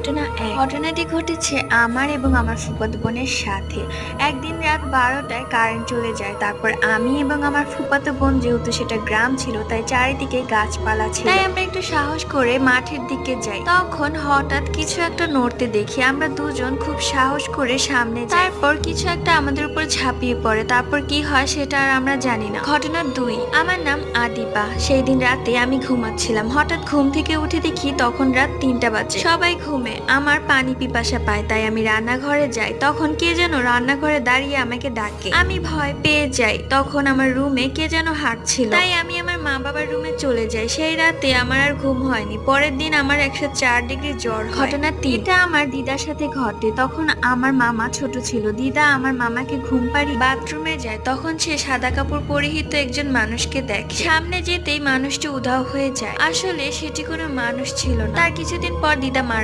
ঘটনা এক। ঘটনাটি ঘটেছে আমার এবং আমার ফুফাতো বোনের সাথে। একদিন রাত 12টায় কারেন্ট চলে যায়। তারপর আমি এবং আমার ফুফাতো বোন, যেহেতু সেটা গ্রাম ছিল তাই চারিদিকে গাছপালা ছিল, তাই আমরা একটু সাহস করে মাঠের দিকে যাই। তখন হঠাৎ কিছু একটা নড়তে দেখি। আমরা দুজন খুব সাহস করে সামনে যাই। তারপর কিছু একটা আমাদের উপর ঝাঁপিয়ে পড়ে। তারপর কি হয় সেটা আর আমরা জানি না। ঘটনা 2। আমার নাম আদিবা। সেই দিন রাতে আমি ঘুমাচ্ছিলাম। হঠাৎ ঘুম থেকে উঠে দেখি তখন রাত 3টা বাজে। সবাই ঘুমে। আমার পানি পিপাসা পায়, তাই আমি রান্নাঘরে যাই। তখন কে যেন রান্নাঘরে দাঁড়িয়ে আমাকে ডাকে। আমি ভয় পেয়ে যাই। তখন আমার রুমে কে যেন হাঁটছিল, তাই আমি আমার মা বাবার রুমে চলে যাই। সেই রাতে আমার আর ঘুম হয়নি। পরের দিন আমার 104 ডিগ্রি জ্বর হয়। ঘটনা 3। এটা আমার দিদার সাথে ঘটে। তখন আমার মামা ছোট ছিল। দিদা আমার মামাকে ঘুম পাড়িয়ে বাথরুমে যায়। তখন সে সাদা কাপড় পরিহিত একজন মানুষকে দেখে। সামনে যেতেই মানুষটি উধাও হয়ে যায়। আসলে সেটি কোনো মানুষ ছিল না। তার কিছুদিন পর দিদা মারা